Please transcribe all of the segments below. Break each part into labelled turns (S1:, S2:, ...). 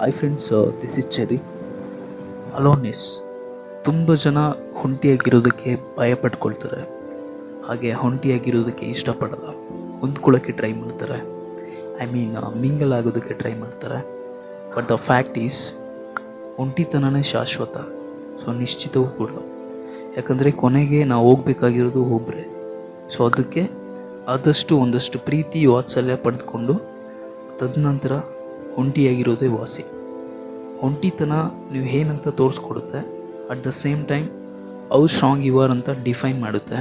S1: Hi friends, this is Cherry. Aloneness. ತುಂಬ ಜನ ಒಂಟಿಯಾಗಿರೋದಕ್ಕೆ ಭಯ ಪಟ್ಕೊಳ್ತಾರೆ, ಹಾಗೆ ಒಂಟಿಯಾಗಿರೋದಕ್ಕೆ ಇಷ್ಟಪಡಲ್ಲ, ಹೊಂದ್ಕೊಳ್ಳೋಕ್ಕೆ ಟ್ರೈ ಮಾಡ್ತಾರೆ. ಮಿಂಗಲ್ ಆಗೋದಕ್ಕೆ ಟ್ರೈ ಮಾಡ್ತಾರೆ. ಬಟ್ ದ ಫ್ಯಾಕ್ಟ್ ಈಸ್, ಒಂಟಿತನನೇ ಶಾಶ್ವತ, ಸೊ ನಿಶ್ಚಿತವೂ ಕೂಡ. ಯಾಕಂದರೆ ಕೊನೆಗೆ ನಾವು ಹೋಗಬೇಕಾಗಿರೋದು ಒಬ್ಬರೇ. ಸೊ ಅದಕ್ಕೆ ಆದಷ್ಟು ಒಂದಷ್ಟು ಪ್ರೀತಿ ವಾತ್ಸಲ್ಯ ಪಡೆದುಕೊಂಡು ತದನಂತರ ಒಂಟಿಯಾಗಿರೋದೇ ವಾಸಿ. ಒಂಟಿತನ ನೀವು ಏನಂತ ತೋರಿಸ್ಕೊಡುತ್ತೆ, at the same time how strong you are ಅಂತ ಡಿಫೈನ್ ಮಾಡುತ್ತೆ.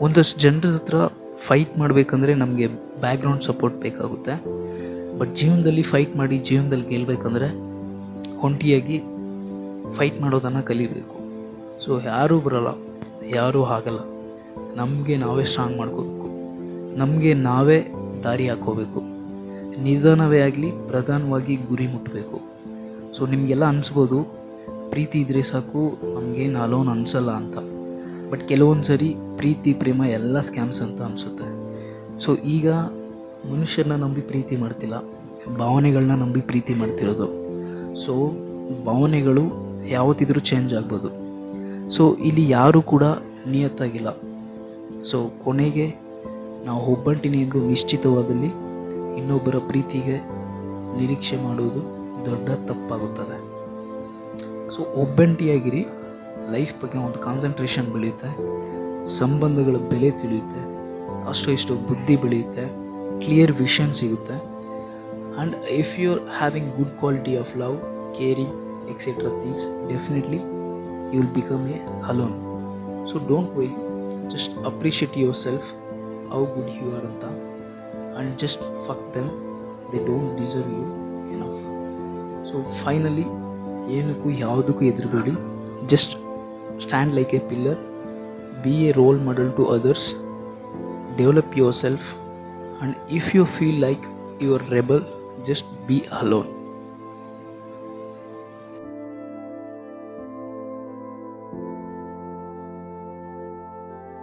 S1: ಒಂದಷ್ಟು ಜನರ ಹತ್ರ ಫೈಟ್ ಮಾಡಬೇಕಂದ್ರೆ ನಮಗೆ ಬ್ಯಾಕ್ಗ್ರೌಂಡ್ ಸಪೋರ್ಟ್ ಬೇಕಾಗುತ್ತೆ. ಬಟ್ ಜೀವನದಲ್ಲಿ ಫೈಟ್ ಮಾಡಿ ಜೀವನದಲ್ಲಿ ಗೆಲ್ಲಬೇಕಂದ್ರೆ ಒಂಟಿಯಾಗಿ ಫೈಟ್ ಮಾಡೋದನ್ನು ಕಲಿಬೇಕು. ಸೊ ಯಾರೂ ಬರಲ್ಲ, ಯಾರೂ ಆಗಲ್ಲ. ನಮಗೆ ನಾವೇ ಸ್ಟ್ರಾಂಗ್ ಮಾಡ್ಕೋಬೇಕು, ನಮಗೆ ನಾವೇ ದಾರಿ ಹಾಕೋಬೇಕು. ನಿಧಾನವೇ ಆಗಲಿ ಪ್ರಧಾನವಾಗಿ ಗುರಿ ಮುಟ್ಟಬೇಕು. ಸೊ ನಿಮಗೆಲ್ಲ ಅನಿಸ್ಬೋದು, ಪ್ರೀತಿ ಇದ್ದರೆ ಸಾಕು, ನಮಗೇನು ಅಲೋನ್ ಅನಿಸಲ್ಲ ಅಂತ. ಬಟ್ ಕೆಲವೊಂದು ಸರಿ ಪ್ರೀತಿ ಪ್ರೇಮ ಎಲ್ಲ ಸ್ಕ್ಯಾಮ್ಸ್ ಅಂತ ಅನಿಸುತ್ತೆ. ಸೊ ಈಗ ಮನುಷ್ಯರನ್ನ ನಂಬಿ ಪ್ರೀತಿ ಮಾಡ್ತಿಲ್ಲ, ಭಾವನೆಗಳನ್ನ ನಂಬಿ ಪ್ರೀತಿ ಮಾಡ್ತಿರೋದು. ಸೊ ಭಾವನೆಗಳು ಯಾವತ್ತಿದ್ರೂ ಚೇಂಜ್ ಆಗ್ಬೋದು. ಸೊ ಇಲ್ಲಿ ಯಾರೂ ಕೂಡ ನಿಯತ್ತಾಗಿಲ್ಲ. ಸೊ ಕೊನೆಗೆ ನಾವು ಒಬ್ಬಂಟಿನಿಂದ ನಿಶ್ಚಿತವಾದಲ್ಲಿ ಇನ್ನೊಬ್ಬರ ಪ್ರೀತಿಗೆ ನಿರೀಕ್ಷೆ ಮಾಡುವುದು ದೊಡ್ಡ ತಪ್ಪಾಗುತ್ತದೆ. ಸೊ ಒಬ್ಬಂಟಿಯಾಗಿರಿ, ಲೈಫ್ ಬಗ್ಗೆ ಒಂದು ಕಾನ್ಸಂಟ್ರೇಷನ್ ಬೆಳೆಯುತ್ತೆ, ಸಂಬಂಧಗಳ ಬೆಲೆ ತಿಳಿಯುತ್ತೆ, ಅಷ್ಟು ಇಷ್ಟು ಬುದ್ಧಿ ಬೆಳೆಯುತ್ತೆ, ಕ್ಲಿಯರ್ ವಿಷನ್ ಸಿಗುತ್ತೆ. And if you are having good quality of love, caring etcetera things, definitely you will become a alone. So don't worry, just appreciate your self, how good you are ಅಂತ. And just fuck them, they don't deserve you enough. So finally, ಏನಕ್ಕೂ ಯಾವುದಕ್ಕೂ ಹೆದರಬೇಡಿ. just stand like a pillar, be a role model to others, develop yourself, and if you feel like you are rebel, just be alone.